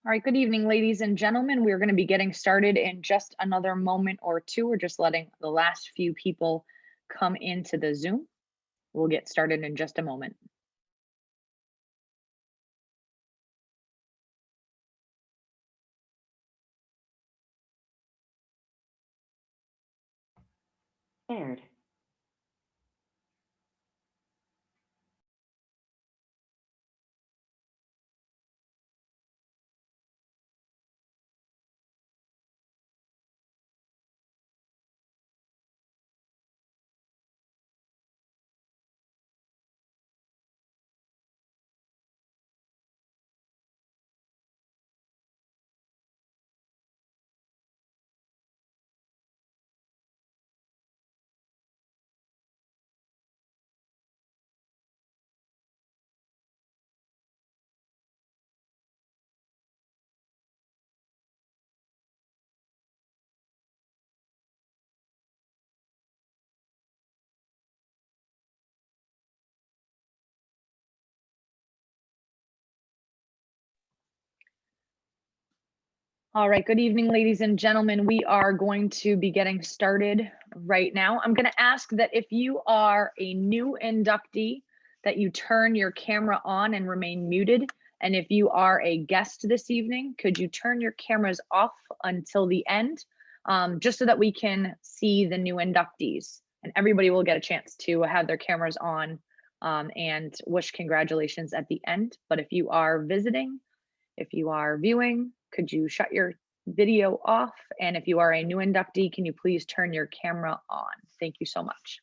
All right, good evening, ladies and gentlemen. We're going to be getting started in just another moment or two. We're just letting the last few people come into the Zoom. We'll get started in just a moment. Aired. All right, good evening, ladies and gentlemen. We are going to be getting started right now. I'm going to ask that if you are a new inductee, that you turn your camera on and remain muted. And if you are a guest this evening, could you turn your cameras off until the end, just so that we can see the new inductees and everybody will get a chance to have their cameras on and wish congratulations at the end. But if you are visiting, if you are viewing, could you shut your video off? And if you are a new inductee, can you please turn your camera on? Thank you so much.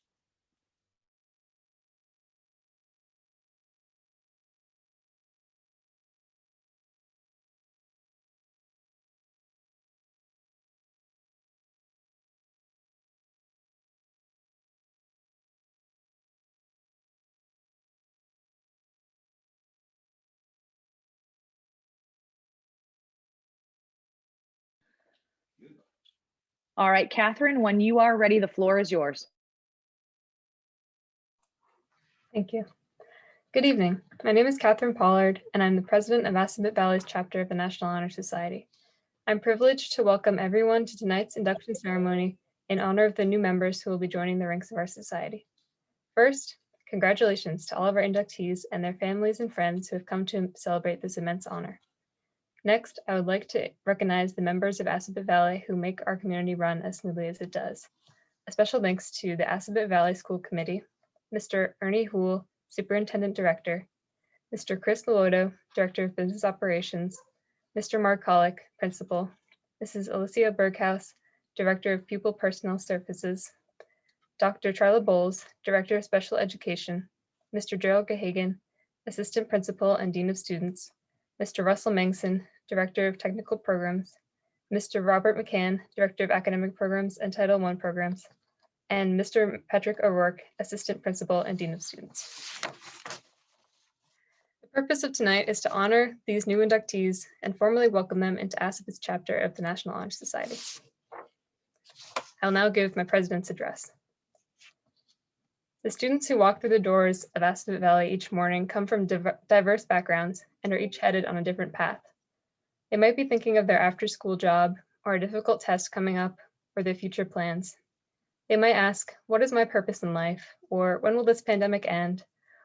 All right, Catherine, when you are ready, the floor is yours. Thank you. Good evening. My name is Catherine Pollard, and I'm the president of Assabet Valley's chapter of the National Honor Society. I'm privileged to welcome everyone to tonight's induction ceremony in honor of the new members who will be joining the ranks of our society. First, congratulations to all of our inductees and their families and friends who have come to celebrate this immense honor. Next, I would like to recognize the members of Assabet Valley who make our community run as smoothly as it does. A special thanks to the Assabet Valley School Committee, Mr. Ernie Houle, Superintendent Director, Mr. Chris Luoto, Director of Business Operations, Mr. Mark Kollick, Principal, Mrs. Alicia Berghaus, Director of Pupil Personnel Services, Dr. Charla Bowles, Director of Special Education, Mr. Gerald Gahagan, Assistant Principal and Dean of Students, Mr. Russell Mangson, Director of Technical Programs, Mr. Robert McCann, Director of Academic Programs and Title I Programs, and Mr. Patrick O'Rourke, Assistant Principal and Dean of Students. The purpose of tonight is to honor these new inductees and formally welcome them into Assabet's chapter of the National Honor Society. I'll now give my president's address. The students who walk through the doors of Assabet Valley each morning come from diverse backgrounds and are each headed on a different path. They might be thinking of their after-school job or a difficult test coming up or their future plans. They might ask, what is my purpose in life? Or when will this pandemic end?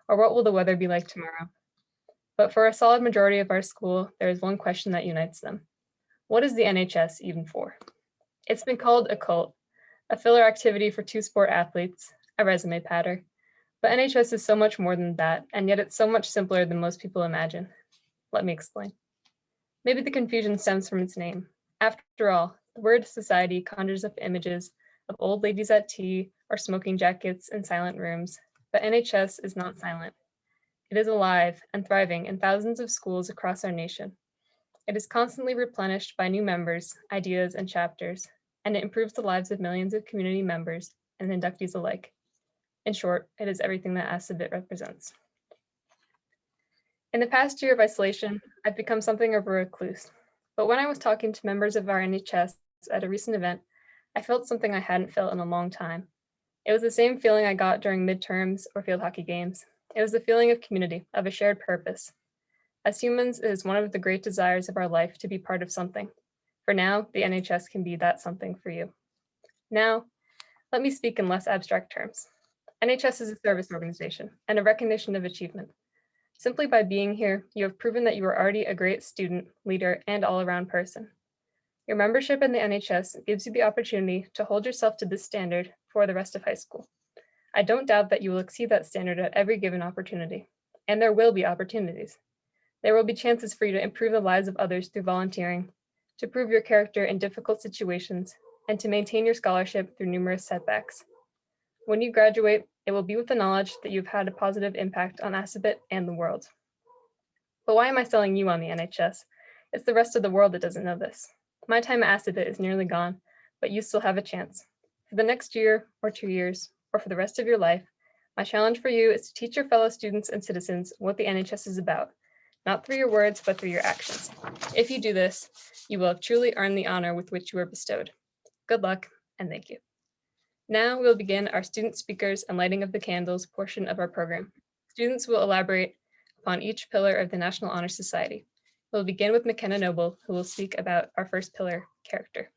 Or what will the weather be like tomorrow? But for a solid majority of our school, there is one question that unites them. What is the NHS even for? It's been called a cult, a filler activity for two-sport athletes, a resume patter. But NHS is so much more than that, and yet it's so much simpler than most people imagine. Let me explain. Maybe the confusion stems from its name. After all, the word society conjures up images of old ladies at tea or smoking jackets in silent rooms, but NHS is not silent. It is alive and thriving in thousands of schools across our nation. It is constantly replenished by new members, ideas, and chapters, and it improves the lives of millions of community members and inductees alike. In short, it is everything that Assabet represents. In the past year of isolation, I've become something of a recluse, but when I was talking to members of our NHS at a recent event, I felt something I hadn't felt in a long time. It was the same feeling I got during midterms or field hockey games. It was the feeling of community, of a shared purpose. As humans, it is one of the great desires of our life to be part of something. For now, the NHS can be that something for you. Now, let me speak in less abstract terms. NHS is a service organization and a recognition of achievement. Simply by being here, you have proven that you are already a great student, leader, and all-around person. Your membership in the NHS gives you the opportunity to hold yourself to this standard for the rest of high school. I don't doubt that you will exceed that standard at every given opportunity, and there will be opportunities. There will be chances for you to improve the lives of others through volunteering, to prove your character in difficult situations, and to maintain your scholarship through numerous setbacks. When you graduate, it will be with the knowledge that you've had a positive impact on Assabet and the world. But why am I selling you on the NHS? It's the rest of the world that doesn't know this. My time at Assabet is nearly gone, but you still have a chance. For the next year or 2 years, or for the rest of your life, my challenge for you is to teach your fellow students and citizens what the NHS is about, not through your words, but through your actions. If you do this, you will have truly earned the honor with which you were bestowed. Good luck, and thank you. Now we'll begin our student speakers and lighting of the candles portion of our program. Students will elaborate upon each pillar of the National Honor Society. We'll begin with McKenna Noble, who will speak about our first pillar, character.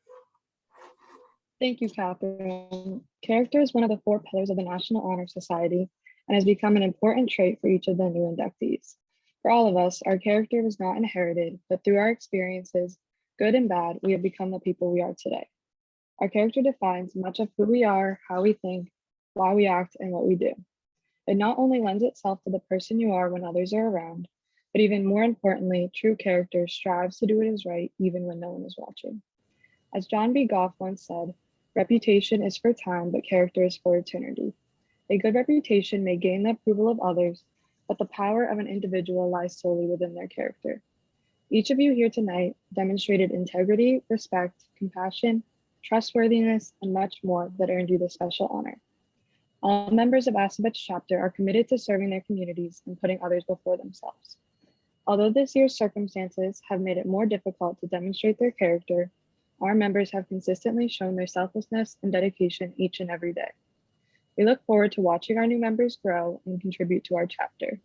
Thank you, Catherine. Character is one of the 4 pillars of the National Honor Society and has become an important trait for each of the new inductees. For all of us, our character was not inherited, but through our experiences, good and bad, we have become the people we are today. Our character defines much of who we are, how we think, why we act, and what we do. It not only lends itself to the person you are when others are around, but even more importantly, true character strives to do what is right even when no one is watching. As John B. Goff once said, reputation is for time, but character is for eternity. A good reputation may gain the approval of others, but the power of an individual lies solely within their character. Each of you here tonight demonstrated integrity, respect, compassion, trustworthiness, and much more that earned you this special honor. All members of Assabet's chapter are committed to serving their communities and putting others before themselves. Although this year's circumstances have made it more difficult to demonstrate their character, our members have consistently shown their selflessness and dedication each and every day. We look forward to watching our new members grow and contribute to our chapter.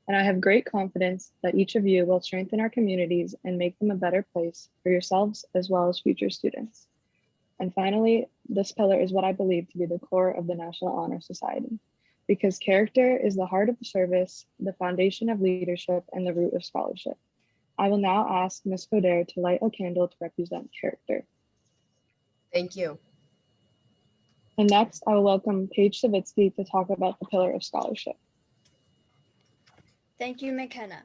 And I have great confidence that each of you will strengthen our communities and make them a better place for yourselves as well as future students. And finally, this pillar is what I believe to be the core of the National Honor Society, because character is the heart of the service, the foundation of leadership, and the root of scholarship. I will now ask Ms. Coder to light a candle to represent character. Thank you. And next, I will welcome Paige Savitsky to talk about the pillar of scholarship. Thank you, McKenna.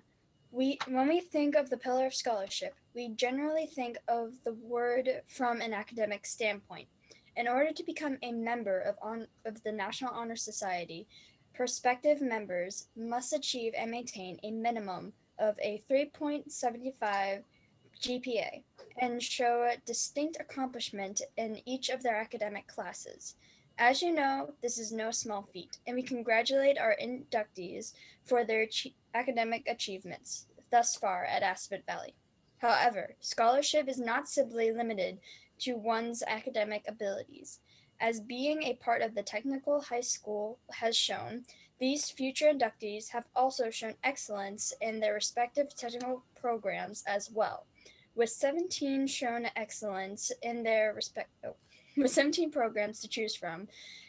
When we think of the pillar of scholarship, we generally think of the word from an academic standpoint. In order to become a member of the National Honor Society, prospective members must achieve and maintain a minimum of a 3.75 GPA and show distinct accomplishment in each of their academic classes. As you know, this is no small feat, and we congratulate our inductees for their academic achievements thus far at Assabet Valley. However, scholarship is not simply limited to one's academic abilities. As being a part of the technical high school has shown, these future inductees have also shown excellence in their respective technical programs as well, with 17 shown excellence in their with 17 programs to choose from,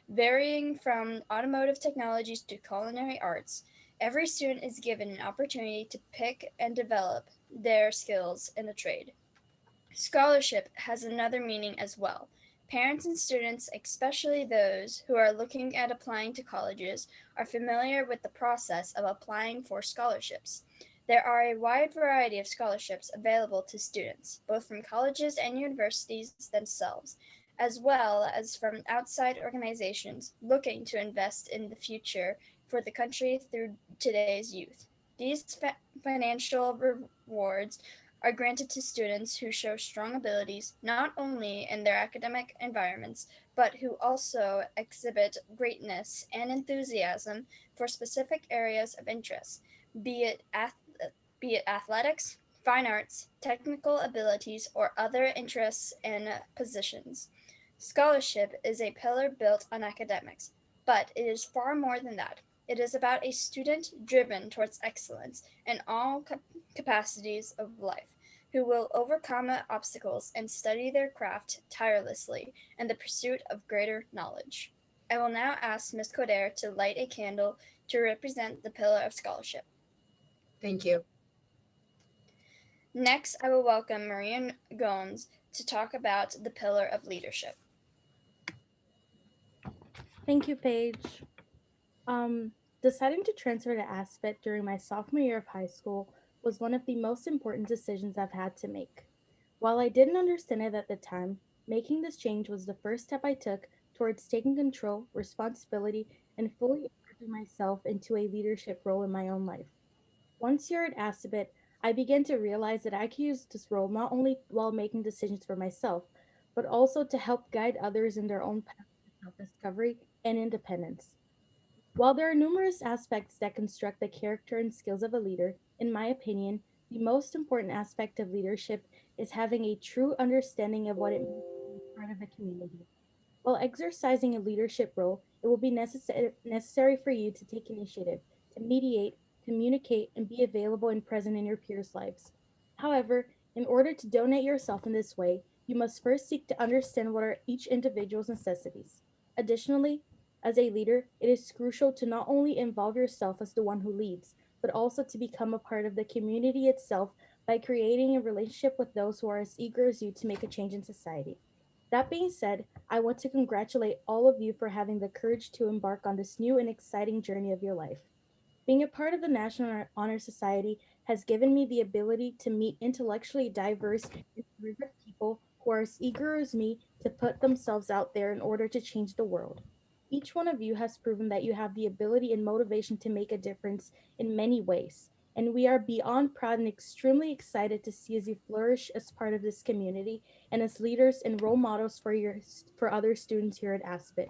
varying from automotive technologies to culinary arts. Every student is given an opportunity to pick and develop their skills in the trade. Scholarship has another meaning as well. Parents and students, especially those who are looking at applying to colleges, are familiar with the process of applying for scholarships. There are a wide variety of scholarships available to students, both from colleges and universities themselves, as well as from outside organizations looking to invest in the future for the country through today's youth. These financial rewards are granted to students who show strong abilities not only in their academic environments, but who also exhibit greatness and enthusiasm for specific areas of interest, be it athletics, fine arts, technical abilities, or other interests and positions. Scholarship is a pillar built on academics, but it is far more than that. It is about a student driven towards excellence in all capacities of life, who will overcome obstacles and study their craft tirelessly in the pursuit of greater knowledge. I will now ask Ms. Coder to light a candle to represent the Pillar of Scholarship. Thank you. Next, I will welcome Maria Gomes to talk about the Pillar of Leadership. Thank you, Paige. Deciding to transfer to Aspet during my sophomore year of high school was one of the most important decisions I've had to make. While I didn't understand it at the time, making this change was the first step I took towards taking control, responsibility, and fully immersing myself into a leadership role in my own life. Once here at Aspet, I began to realize that I could use this role not only while making decisions for myself, but also to help guide others in their own path to self-discovery and independence. While there are numerous aspects that construct the character and skills of a leader, in my opinion, the most important aspect of leadership is having a true understanding of what it means to be part of a community. While exercising a leadership role, it will be necessary for you to take initiative, to mediate, communicate, and be available and present in your peers' lives. However, in order to donate yourself in this way, you must first seek to understand what are each individual's necessities. Additionally, as a leader, it is crucial to not only involve yourself as the one who leads, but also to become a part of the community itself by creating a relationship with those who are as eager as you to make a change in society. That being said, I want to congratulate all of you for having the courage to embark on this new and exciting journey of your life. Being a part of the National Honor Society has given me the ability to meet intellectually diverse and terrific people who are as eager as me to put themselves out there in order to change the world. Each one of you has proven that you have the ability and motivation to make a difference in many ways, and we are beyond proud and extremely excited to see as you flourish as part of this community and as leaders and role models for other students here at Aspet.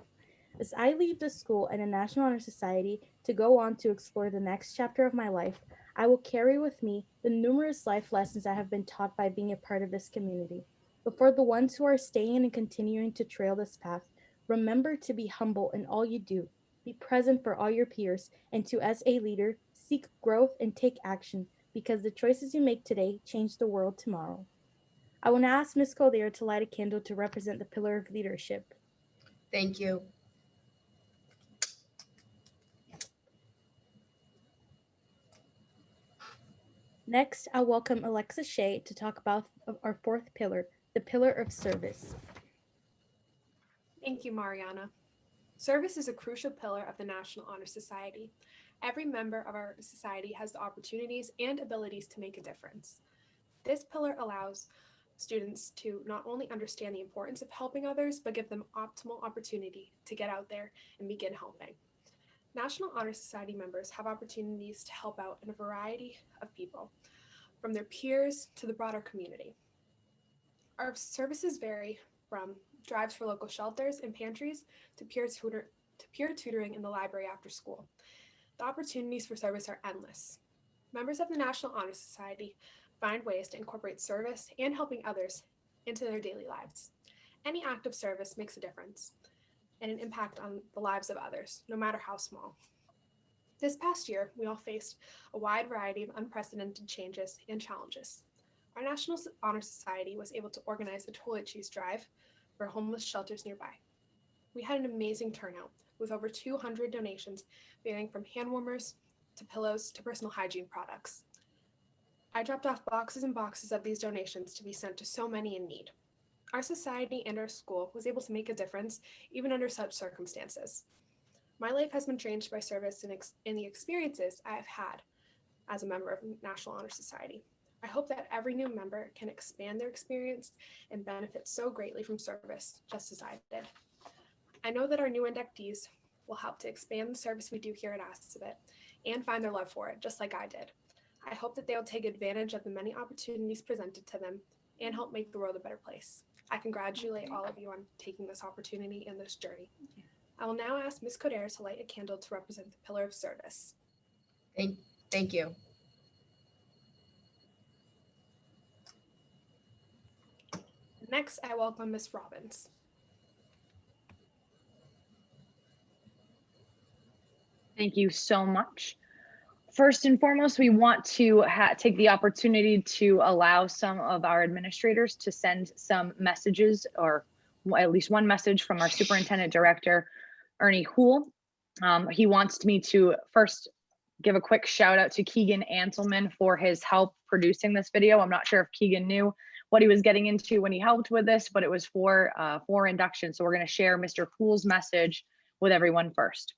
As I leave the school and the National Honor Society to go on to explore the next chapter of my life, I will carry with me the numerous life lessons I have been taught by being a part of this community. But for the ones who are staying and continuing to trail this path, remember to be humble in all you do, be present for all your peers, and to, as a leader, seek growth and take action because the choices you make today change the world tomorrow. I will now ask Ms. Collier to light a candle to represent the pillar of leadership. Thank you. Next, I'll welcome Alexa Shea to talk about our fourth pillar, the pillar of service. Thank you, Mariana. Service is a crucial pillar of the National Honor Society. Every member of our society has the opportunities and abilities to make a difference. This pillar allows students to not only understand the importance of helping others, but give them optimal opportunity to get out there and begin helping. National Honor Society members have opportunities to help out in a variety of people, from their peers to the broader community. Our services vary from drives for local shelters and pantries to peer tutoring in the library after school. The opportunities for service are endless. Members of the National Honor Society find ways to incorporate service and helping others into their daily lives. Any act of service makes a difference and an impact on the lives of others, no matter how small. This past year, we all faced a wide variety of unprecedented changes and challenges. Our National Honor Society was able to organize a toilet cheese drive for homeless shelters nearby. We had an amazing turnout with over 200 donations varying from hand warmers to pillows to personal hygiene products. I dropped off boxes and boxes of these donations to be sent to so many in need. Our society and our school was able to make a difference even under such circumstances. My life has been changed by service and the experiences I have had as a member of National Honor Society. I hope that every new member can expand their experience and benefit so greatly from service, just as I did. I know that our new inductees will help to expand the service we do here at Aspet and find their love for it, just like I did. I hope that they will take advantage of the many opportunities presented to them and help make the world a better place. I congratulate all of you on taking this opportunity and this journey. I will now ask Ms. Coder to light a candle to represent the pillar of service. Thank you. Next, I welcome Ms. Robbins. Thank you so much. First and foremost, we want to take the opportunity to allow some of our administrators to send some messages, or at least one message from our superintendent director, Ernie Houle. He wants me to first give a quick shout out to Keegan Anselman for his help producing this video. I'm not sure if Keegan knew what he was getting into when he helped with this, but it was for induction. So we're going to share Mr. Houle's message with everyone first.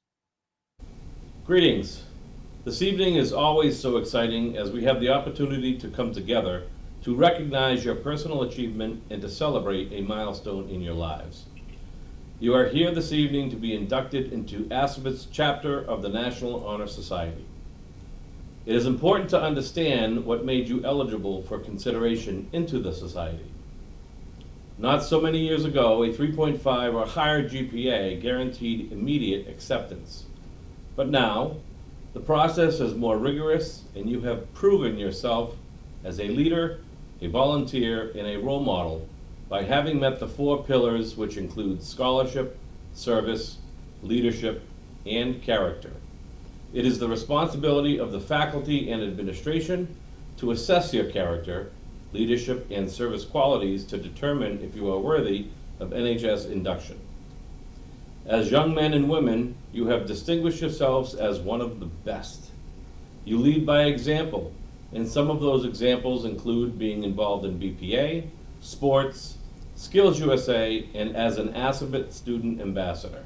Greetings. This evening is always so exciting as we have the opportunity to come together to recognize your personal achievement and to celebrate a milestone in your lives. You are here this evening to be inducted into ASABET's chapter of the National Honor Society. It is important to understand what made you eligible for consideration into the society. Not so many years ago, a 3.5 or higher GPA guaranteed immediate acceptance. But now, the process is more rigorous, and you have proven yourself as a leader, a volunteer, and a role model by having met the 4 pillars, which include scholarship, service, leadership, and character. It is the responsibility of the faculty and administration to assess your character, leadership, and service qualities to determine if you are worthy of NHS induction. As young men and women, you have distinguished yourselves as one of the best. You lead by example, and some of those examples include being involved in BPA, sports, Skills USA, and as an ASABET student ambassador.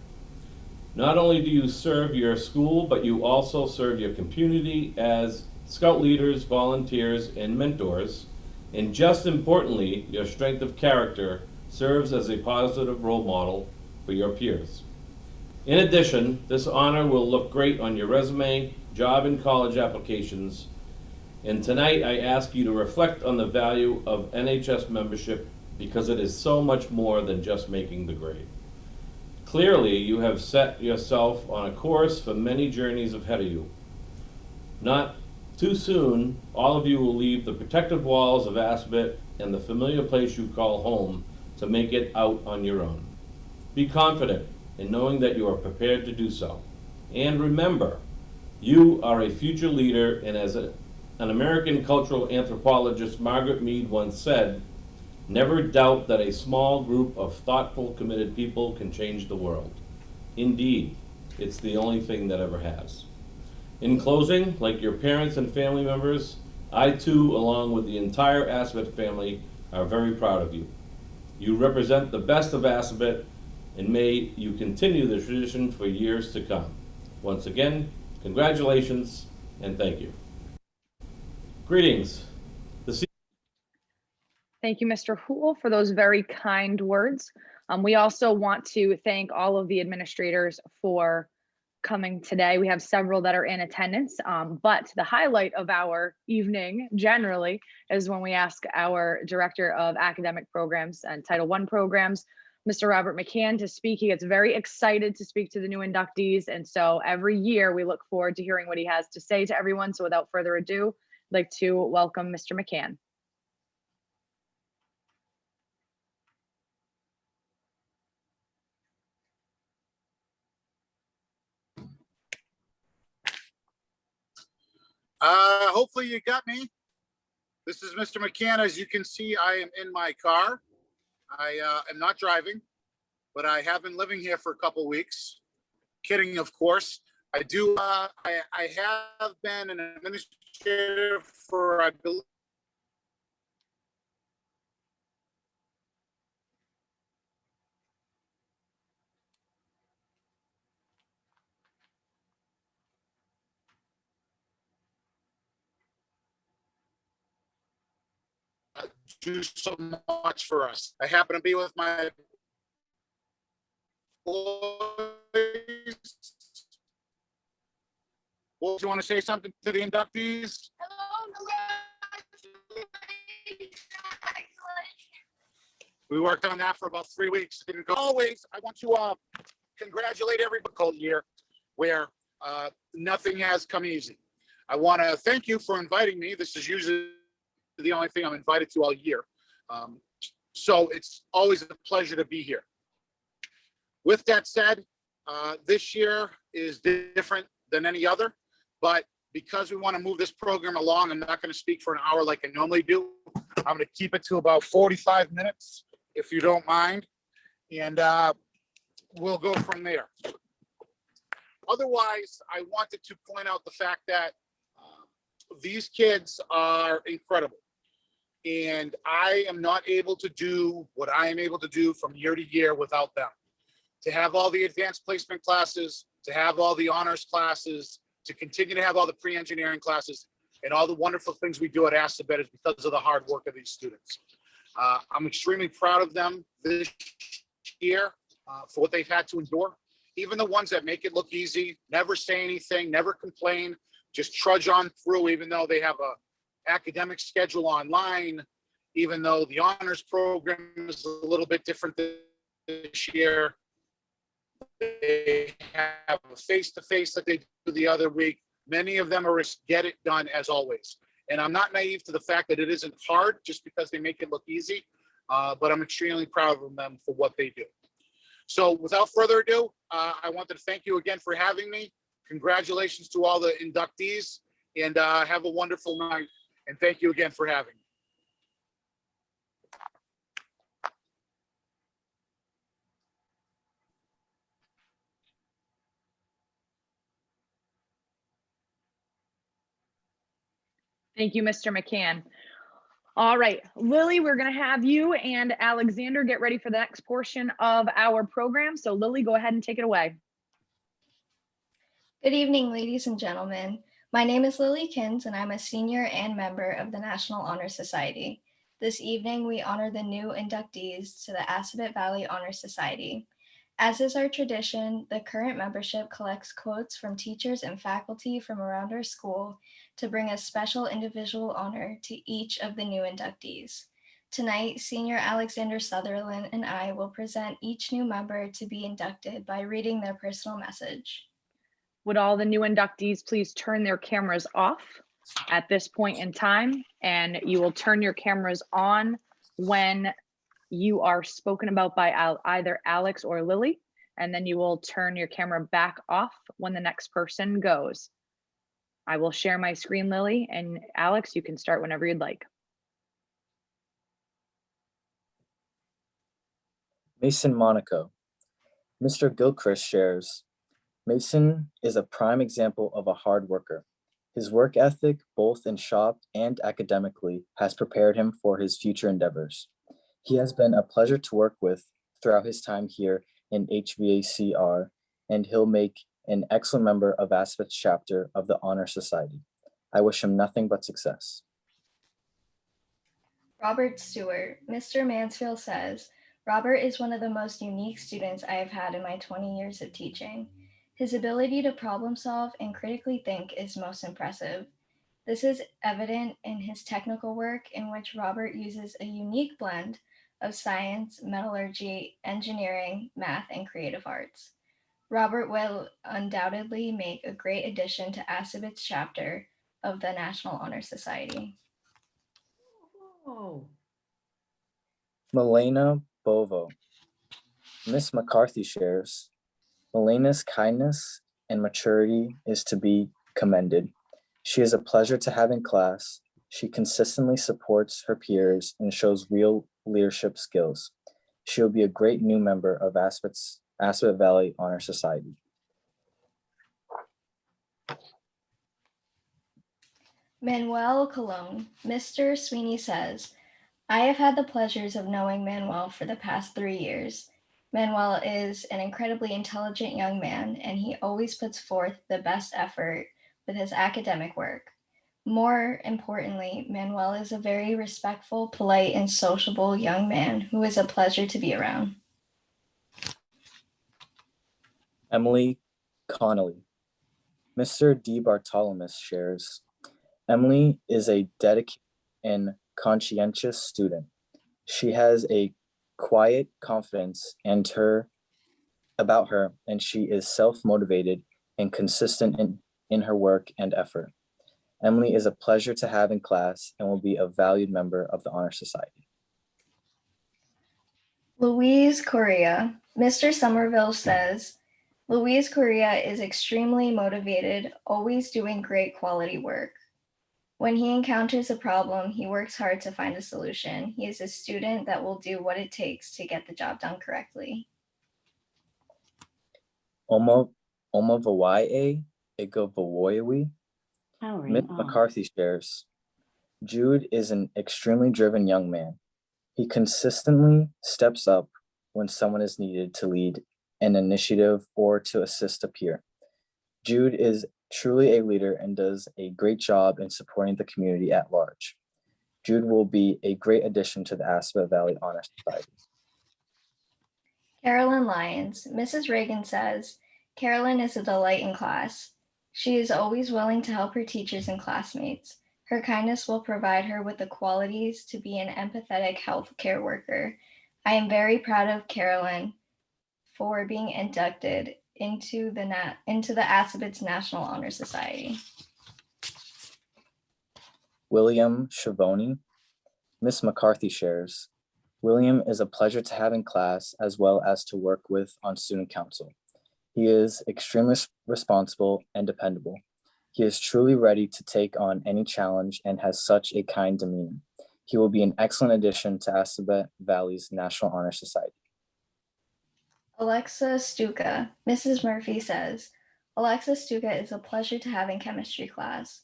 Not only do you serve your school, but you also serve your community as scout leaders, volunteers, and mentors, and just importantly, your strength of character serves as a positive role model for your peers. In addition, this honor will look great on your resume, job and college applications, and tonight I ask you to reflect on the value of NHS membership because it is so much more than just making the grade. Clearly, you have set yourself on a course for many journeys ahead of you. Not too soon, all of you will leave the protective walls of ASABET and the familiar place you call home to make it out on your own. Be confident in knowing that you are prepared to do so. And remember, you are a future leader, and as an American cultural anthropologist Margaret Mead once said, never doubt that a small group of thoughtful, committed people can change the world. Indeed, it's the only thing that ever has. In closing, like your parents and family members, I too, along with the entire ASABET family, are very proud of you. You represent the best of ASABET, and may you continue the tradition for years to come. Once again, congratulations and thank you. Greetings. Thank you, Mr. Houle, for those very kind words. We also want to thank all of the administrators for coming today. We have several that are in attendance, but the highlight of our evening generally is when we ask our Director of Academic Programs and Title I programs, Mr. Robert McCann, to speak. He gets very excited to speak to the new inductees, and so every year we look forward to hearing what he has to say to everyone. So without further ado, I'd like to welcome Mr. McCann. Hopefully you got me. This is Mr. McCann. As you can see, I am in my car. I am not driving, but I have been living here for a couple weeks. Kidding, of course. I have been an administrator for, I believe, do so much for us. I happen to be with my boys. Well, do you want to say something to the inductees? We worked on that for about 3 weeks. Didn't go always. I want to congratulate everybody year where nothing has come easy. I want to thank you for inviting me. This is usually the only thing I'm invited to all year. So it's always a pleasure to be here. With that said, this year is different than any other, but because we want to move this program along, I'm not going to speak for an hour like I normally do. I'm going to keep it to about 45 minutes, if you don't mind, and we'll go from there. Otherwise, I wanted to point out the fact that these kids are incredible. And I am not able to do what I am able to do from year to year without them. To have all the advanced placement classes, to have all the honors classes, to continue to have all the pre-engineering classes, and all the wonderful things we do at Assabet is because of the hard work of these students. I'm extremely proud of them this year for what they've had to endure. Even the ones that make it look easy, never say anything, never complain, just trudge on through, even though they have a academic schedule online, even though the honors program is a little bit different this year. They have a face-to-face that they do the other week. Many of them are get it done as always. And I'm not naive to the fact that it isn't hard just because they make it look easy, but I'm extremely proud of them for what they do. So without further ado, I wanted to thank you again for having me. Congratulations to all the inductees, and have a wonderful night. And thank you again for having me. Thank you, Mr. McCann. All right, Lily, we're going to have you and Alexander get ready for the next portion of our program. So Lily, go ahead and take it away. Good evening, ladies and gentlemen. My name is Lily Kins, and I'm a senior and member of the National Honor Society. This evening, we honor the new inductees to the Assabet Valley Honor Society. As is our tradition, the current membership collects quotes from teachers and faculty from around our school to bring a special individual honor to each of the new inductees. Tonight, Senior Alexander Sutherland and I will present each new member to be inducted by reading their personal message. Would all the new inductees please turn their cameras off at this point in time, and you will turn your cameras on when you are spoken about by either Alex or Lily, and then you will turn your camera back off when the next person goes. I will share my screen, Lily, and Alex, you can start whenever you'd like. Mason Monaco. Mr. Gilchrist shares, Mason is a prime example of a hard worker. His work ethic, both in shop and academically, has prepared him for his future endeavors. He has been a pleasure to work with throughout his time here in HVACR, and he'll make an excellent member of Assabet's chapter of the Honor Society. I wish him nothing but success. Robert Stewart. Mr. Mansfield says, Robert is one of the most unique students I have had in my 20 years of teaching. His ability to problem solve and critically think is most impressive. This is evident in his technical work, in which Robert uses a unique blend of science, metallurgy, engineering, math, and creative arts. Robert will undoubtedly make a great addition to Assabet's chapter of the National Honor Society. Oh. Milena Bovo. Miss McCarthy shares, Milena's kindness and maturity is to be commended. She is a pleasure to have in class. She consistently supports her peers and shows real leadership skills. She will be a great new member of Assabet Valley Honor Society. Manuel Colon. Mr. Sweeney says, I have had the pleasures of knowing Manuel for the past 3 years. Manuel is an incredibly intelligent young man, and he always puts forth the best effort with his academic work. More importantly, Manuel is a very respectful, polite, and sociable young man who is a pleasure to be around. Emily Connolly. Mr. D. Bartolomus shares, Emily is a dedicated and conscientious student. She has a quiet confidence about her, and she is self-motivated and consistent in her work and effort. Emily is a pleasure to have in class and will be a valued member of the Honor Society. Louise Correa. Mr. Somerville says, Luis Correa is extremely motivated, always doing great quality work. When he encounters a problem, he works hard to find a solution. He is a student that will do what it takes to get the job done correctly. Omavawae Igavowoiwi. Miss Powering on. McCarthy shares, Jude is an extremely driven young man. He consistently steps up when someone is needed to lead an initiative or to assist a peer. Jude is truly a leader and does a great job in supporting the community at large. Jude will be a great addition to the Aspet Valley Honor Society. Carolyn Lyons. Mrs. Reagan says, Carolyn is a delight in class. She is always willing to help her teachers and classmates. Her kindness will provide her with the qualities to be an empathetic healthcare worker. I am very proud of Carolyn for being inducted into the Assabet's National Honor Society. William Schiavone. Miss McCarthy shares, William is a pleasure to have in class as well as to work with on student council. He is extremely responsible and dependable. He is truly ready to take on any challenge and has such a kind demeanor. He will be an excellent addition to Assabet Valley's National Honor Society. Alexa Stuka. Mrs. Murphy says, Alexa Stuka is a pleasure to have in chemistry class.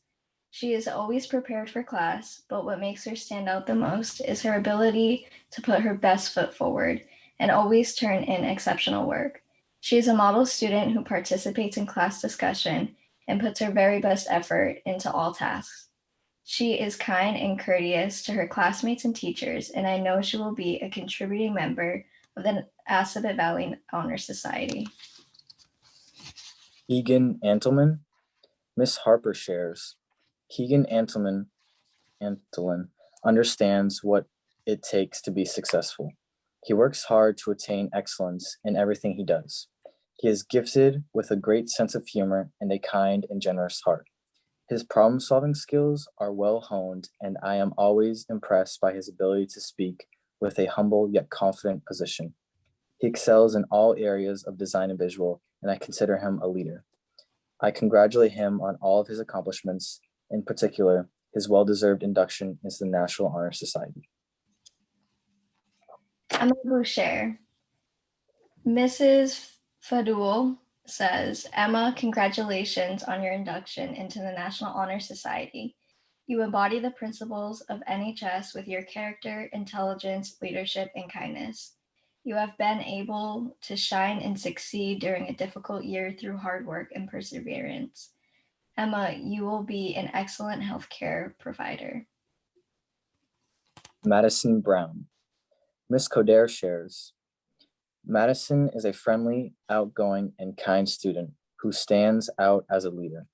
She is always prepared for class, but what makes her stand out the most is her ability to put her best foot forward and always turn in exceptional work. She is a model student who participates in class discussion and puts her very best effort into all tasks. She is kind and courteous to her classmates and teachers, and I know she will be a contributing member of the Assabet Valley Honor Society. Keegan Antleman. Miss Harper shares, Keegan Antleman understands what it takes to be successful. He works hard to attain excellence in everything he does. He is gifted with a great sense of humor and a kind and generous heart. His problem-solving skills are well honed, and I am always impressed by his ability to speak with a humble yet confident position. He excels in all areas of design and visual, and I consider him a leader. I congratulate him on all of his accomplishments, in particular, his well-deserved induction into the National Honor Society. Emma Boucher. Mrs. Fadul says, Emma, congratulations on your induction into the National Honor Society. You embody the principles of NHS with your character, intelligence, leadership, and kindness. You have been able to shine and succeed during a difficult year through hard work and perseverance. Emma, you will be an excellent healthcare provider. Madison Brown. Miss Coder shares, Madison is a friendly, outgoing, and kind student who stands out as a leader.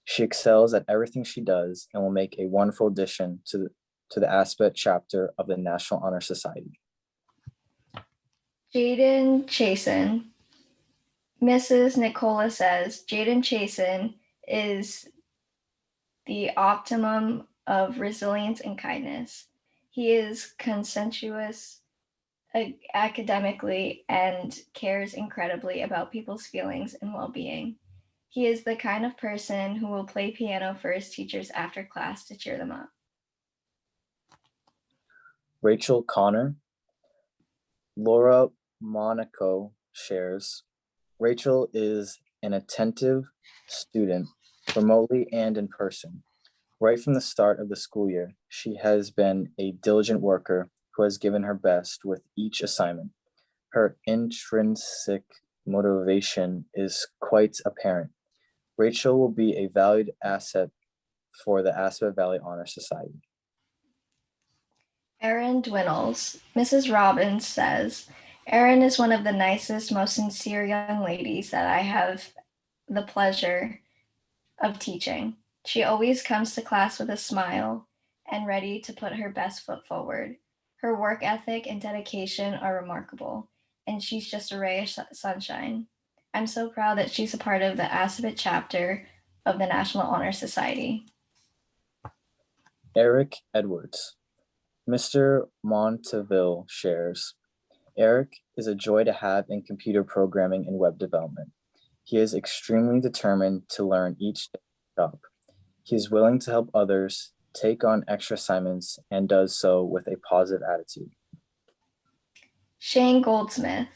She excels at everything she does and will make a wonderful addition to the Aspet chapter of the National Honor Society. Jaden Chasen. Mrs. Nicola says, Jaden Chasen is the optimum of resilience and kindness. He is conscientious academically and cares incredibly about people's feelings and well-being. He is the kind of person who will play piano for his teachers after class to cheer them up. Rachel Connor. Laura Monaco shares, Rachel is an attentive student, remotely and in person. Right from the start of the school year, she has been a diligent worker who has given her best with each assignment. Her intrinsic motivation is quite apparent. Rachel will be a valued asset for the Aspet Valley Honor Society. Erin Dwinnels. Mrs. Robbins says, Erin is one of the nicest, most sincere young ladies that I have the pleasure of teaching. She always comes to class with a smile and ready to put her best foot forward. Her work ethic and dedication are remarkable, and she's just a ray of sunshine. I'm so proud that she's a part of the Assabet chapter of the National Honor Society. Eric Edwards. Mr. Monteville shares, Eric is a joy to have in computer programming and web development. He is extremely determined to learn each day at the shop. He is willing to help others, take on extra assignments, and does so with a positive attitude. Shane Goldsmith.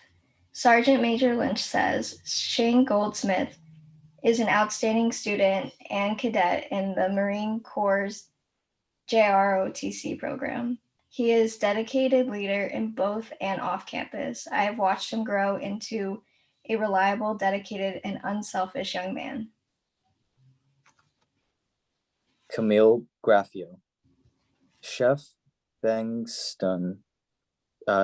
Sergeant Major Lynch says Shane Goldsmith is an outstanding student and cadet in the Marine Corps' JROTC program. He is a dedicated leader in both and off campus. I have watched him grow into a reliable, dedicated, and unselfish young man. Camille Graffio. Chef Bengston,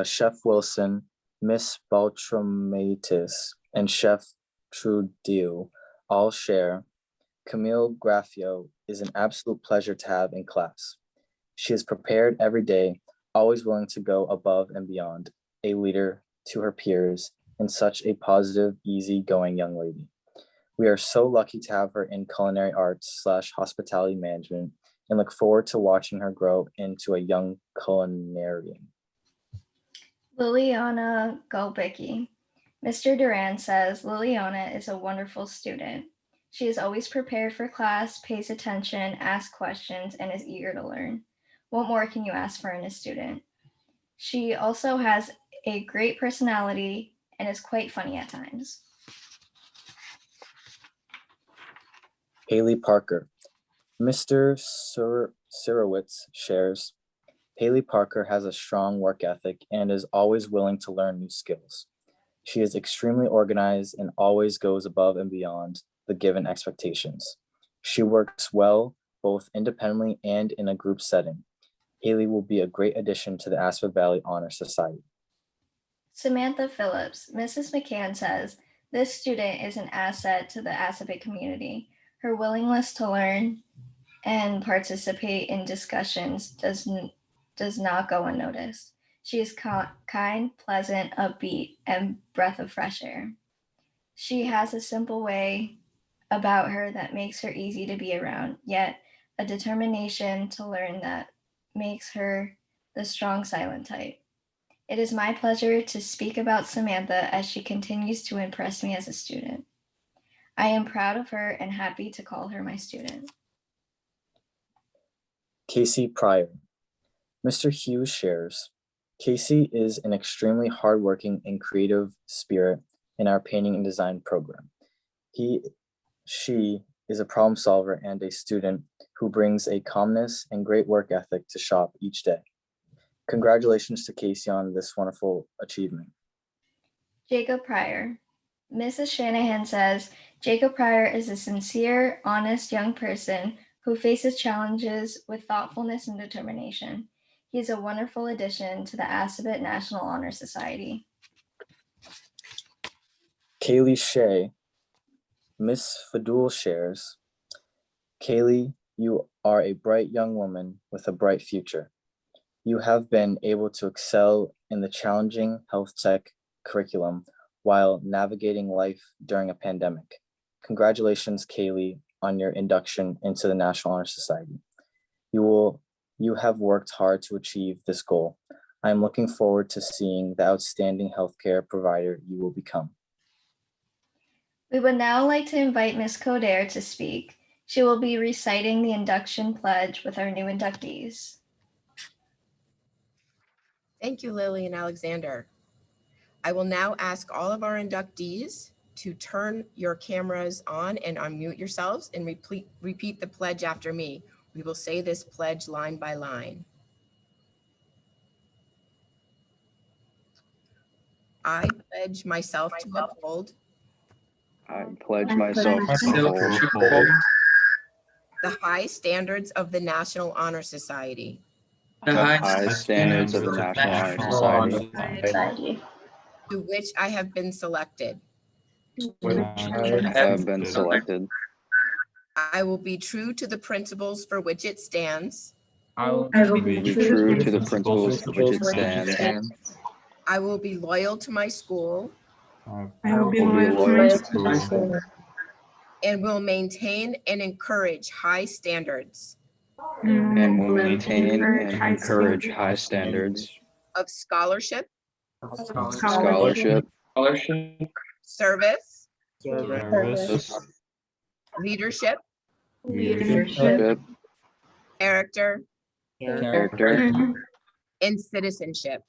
Chef Wilson, Miss Baltramatis, and Chef Trudeau all share. Camille Graffio is an absolute pleasure to have in class. She is prepared every day, always willing to go above and beyond, a leader to her peers, and such a positive, easygoing young lady. We are so lucky to have her in culinary arts / hospitality management and look forward to watching her grow into a young culinarian. Liliana Gulbicki. Mr. Duran says Liliana is a wonderful student. She is always prepared for class, pays attention, asks questions, and is eager to learn. What more can you ask for in a student? She also has a great personality and is quite funny at times. Haley Parker. Mr. Sirowitz shares, Haley Parker has a strong work ethic and is always willing to learn new skills. She is extremely organized and always goes above and beyond the given expectations. She works well, both independently and in a group setting. Haley will be a great addition to the Aspet Valley Honor Society. Samantha Phillips. Mrs. McCann says, this student is an asset to the Aspet community. Her willingness to learn and participate in discussions does not go unnoticed. She is kind, pleasant, upbeat, and breath of fresh air. She has a simple way about her that makes her easy to be around, yet a determination to learn that makes her the strong, silent type. It is my pleasure to speak about Samantha as she continues to impress me as a student. I am proud of her and happy to call her my student. Casey Pryor. Mr. Hughes shares, Casey is an extremely hardworking and creative spirit in our painting and design program. She is a problem solver and a student who brings a calmness and great work ethic to shop each day. Congratulations to Casey on this wonderful achievement. Jacob Pryor. Mrs. Shanahan says, Jacob Pryor is a sincere, honest young person who faces challenges with thoughtfulness and determination. He is a wonderful addition to the Aspet National Honor Society. Kaylee Shea. Miss Fadul shares, Kaylee, you are a bright young woman with a bright future. You have been able to excel in the challenging health tech curriculum while navigating life during a pandemic. Congratulations, Kaylee, on your induction into the National Honor Society. You have worked hard to achieve this goal. I am looking forward to seeing the outstanding healthcare provider you will become. We would now like to invite Ms. Coder to speak. She will be reciting the induction pledge with our new inductees. Thank you, Lily and Alexander. I will now ask all of our inductees to turn your cameras on and unmute yourselves and repeat the pledge after me. We will say this pledge line by line. I pledge myself to uphold I pledge myself to uphold the high standards of the National Honor Society, the high standards of the National Honor Society, to which I have been selected. I have been selected. I will be true to the principles for which it stands. I will be true to the principles for which it stands. I will be loyal to my school. I will be loyal to my school. And will maintain and encourage high standards. And will maintain and encourage high standards of scholarship, scholarship, service, Service. leadership, Leadership. character, Character. and citizenship.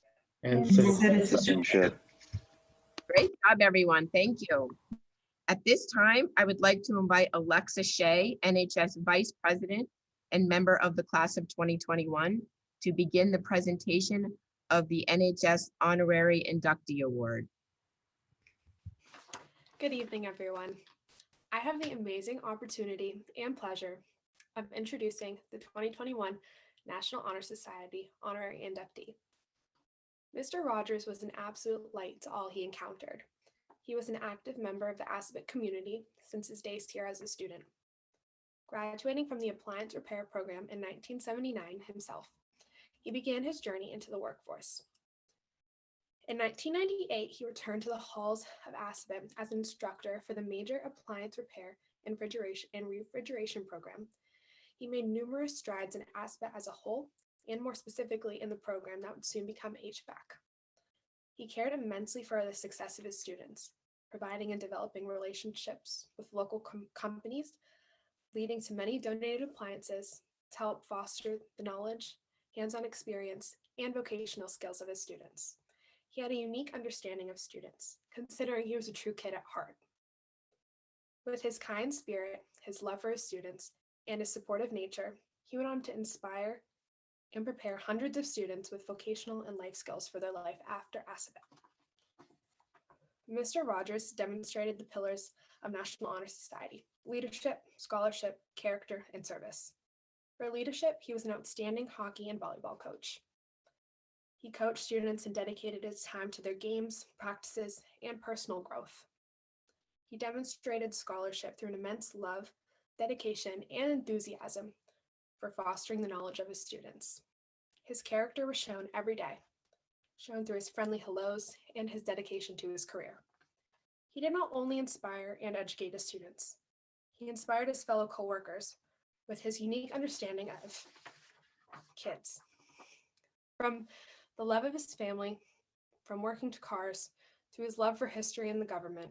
Citizenship. Great job, everyone. Thank you. At this time, I would like to invite Alexa Shea, NHS Vice President and member of the class of 2021, to begin the presentation of the NHS Honorary Inductee Award. Good evening, everyone. I have the amazing opportunity and pleasure of introducing the 2021 National Honor Society Honorary Inductee. Mr. Rogers was an absolute light to all he encountered. He was an active member of the Assabet community since his days here as a student. Graduating from the Appliance Repair Program in 1979 himself, he began his journey into the workforce. In 1998, he returned to the halls of Assabet as an instructor for the Major Appliance Repair and Refrigeration Program. He made numerous strides in Assabet as a whole, and more specifically in the program that would soon become HVAC. He cared immensely for the success of his students, providing and developing relationships with local companies, leading to many donated appliances to help foster the knowledge, hands-on experience, and vocational skills of his students. He had a unique understanding of students, considering he was a true kid at heart. With his kind spirit, his love for his students, and his supportive nature, he went on to inspire and prepare hundreds of students with vocational and life skills for their life after Assabet. Mr. Rogers demonstrated the pillars of National Honor Society: leadership, scholarship, character, and service. For leadership, he was an outstanding hockey and volleyball coach. He coached students and dedicated his time to their games, practices, and personal growth. He demonstrated scholarship through an immense love, dedication, and enthusiasm for fostering the knowledge of his students. His character was shown every day, shown through his friendly hellos and his dedication to his career. He did not only inspire and educate his students, he inspired his fellow coworkers with his unique understanding of kids. From the love of his family, from working to cars, to his love for history and the government,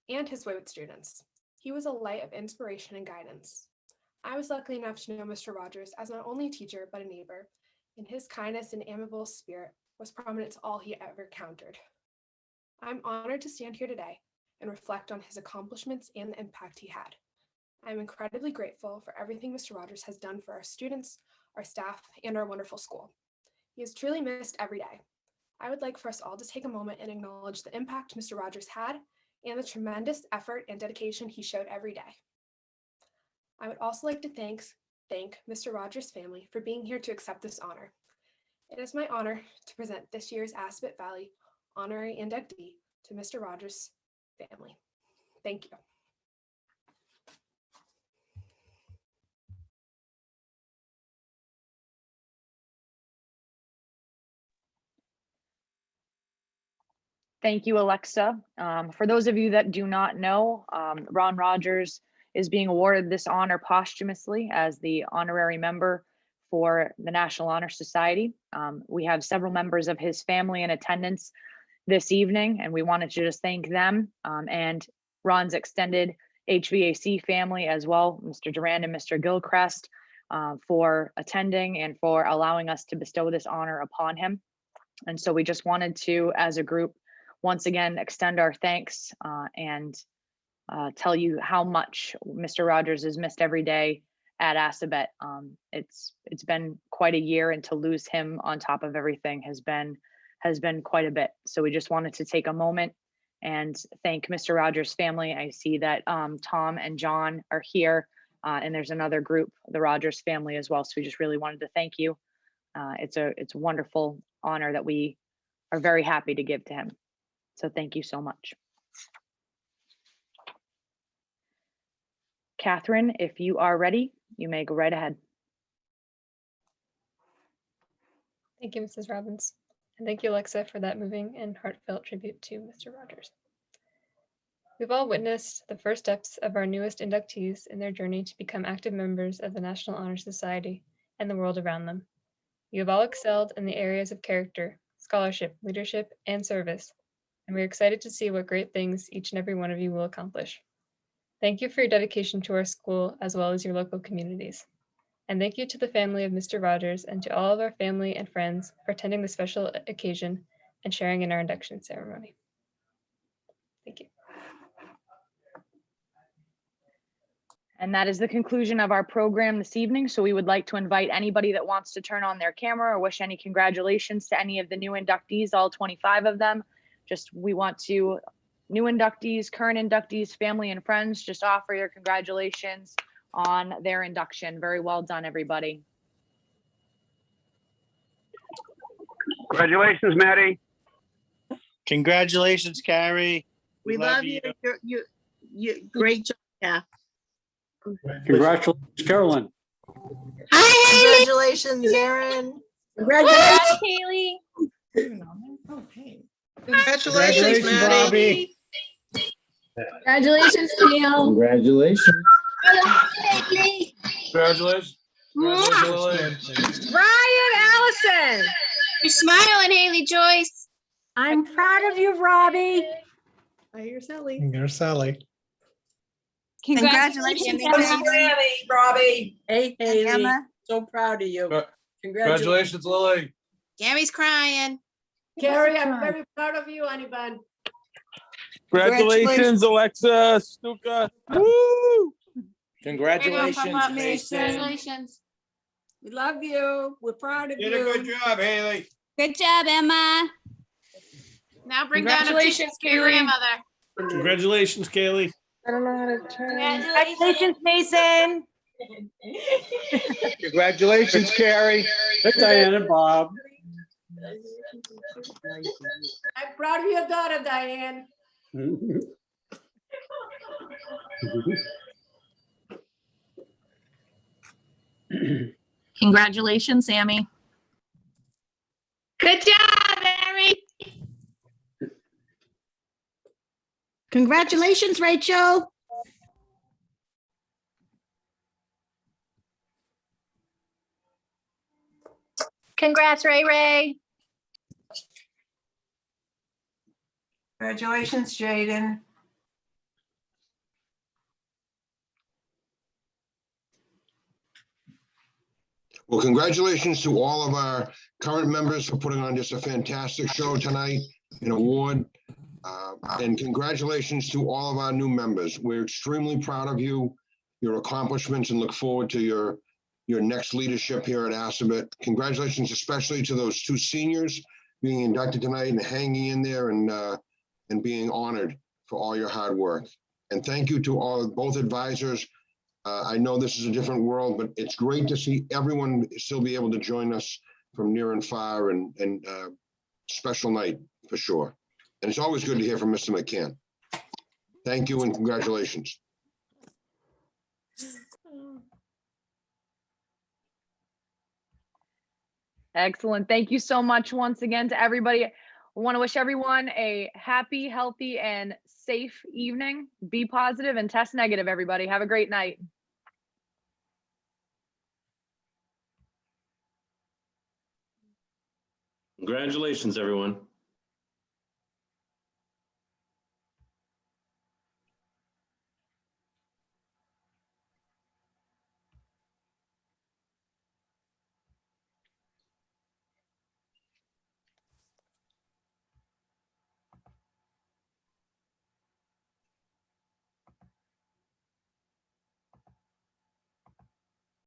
and his way with students, he was a light of inspiration and guidance. I was lucky enough to know Mr. Rogers as not only a teacher, but a neighbor, and his kindness and amiable spirit was prominent to all he ever encountered. I'm honored to stand here today and reflect on his accomplishments and the impact he had. I'm incredibly grateful for everything Mr. Rogers has done for our students, our staff, and our wonderful school. He is truly missed every day. I would like for us all to take a moment and acknowledge the impact Mr. Rogers had and the tremendous effort and dedication he showed every day. I would also like to thank Mr. Rogers' family for being here to accept this honor. It is my honor to present this year's Assabet Valley Honorary Inductee to Mr. Rogers' family. Thank you. Thank you, Alexa. For those of you that do not know, Ron Rogers is being awarded this honor posthumously as the honorary member for the National Honor Society. We have several members of his family in attendance this evening, and we wanted to just thank them and Ron's extended HVAC family as well, Mr. Durand and Mr. Gilchrist, for attending and for allowing us to bestow this honor upon him. And so we just wanted to, as a group, once again, extend our thanks and tell you how much Mr. Rogers is missed every day at Assabet. It's been quite a year, and to lose him on top of everything has been quite a bit. So we just wanted to take a moment and thank Mr. Rogers' family. I see that Tom and John are here, and there's another group, the Rogers family as well. So we just really wanted to thank you. It's a wonderful honor that we are very happy to give to him. So thank you so much. Catherine, if you are ready, you may go right ahead. Thank you, Mrs. Robbins. And thank you, Alexa, for that moving and heartfelt tribute to Mr. Rogers. We've all witnessed the first steps of our newest inductees in their journey to become active members of the National Honor Society and the world around them. You have all excelled in the areas of character, scholarship, leadership, and service, and we're excited to see what great things each and every one of you will accomplish. Thank you for your dedication to our school as well as your local communities. And thank you to the family of Mr. Rogers and to all of our family and friends for attending this special occasion and sharing in our induction ceremony. Thank you. And that is the conclusion of our program this evening. So we would like to invite anybody that wants to turn on their camera or wish any congratulations to any of the new inductees, all 25 of them. We want to, new inductees, current inductees, family and friends, just offer your congratulations on their induction. Very well done, everybody. Congratulations, Maddie. Congratulations, Carrie. We love you. You great job. Yeah. Congratulations, Carolyn. Hi, Congratulations, Aaron. Congratulations, Haley. Congratulations, Maddie. Robbie. Congratulations, Neil. Congratulations. Congratulations. Congratulations. Brian Allison. You're smiling, Haley Joyce. I'm proud of you, Robbie. I hear Sally. There's Sally. Congratulations, Robbie. Hey, Haley. Emma. So proud of you. Congratulations, Lily. Gammy's crying. Carrie, I'm very proud of you, honey bun. Congratulations, Alexa, Stuka. Woo! Congratulations, Mason. Congratulations. We love you. We're proud of Did a good job, Haley. Good job, Emma. Now bring down a picture of your grandmother. Congratulations, Kaylee. I don't know how to turn. Congratulations, Mason. Congratulations, Carrie. Diane and Bob. I'm proud of your daughter, Diane. Congratulations, Sammy. Good job, Mary. Congratulations, Rachel. Congrats, Ray Ray. Congratulations, Jaden. Well, congratulations to all of our current members for putting on just a fantastic show tonight, an award. And congratulations to all of our new members. We're extremely proud of you, your accomplishments, and look forward to your next leadership here at Assabet. Congratulations especially to those two seniors being inducted tonight and hanging in there and being honored for all your hard work. And thank you to both advisors. I know this is a different world, but it's great to see everyone still be able to join us from near and far, and special night for sure. And it's always good to hear from Mr. McCann. Thank you and congratulations. Excellent. Thank you so much once again to everybody. I want to wish everyone a happy, healthy, and safe evening. Be positive and test negative, everybody. Have a great night. Congratulations, everyone.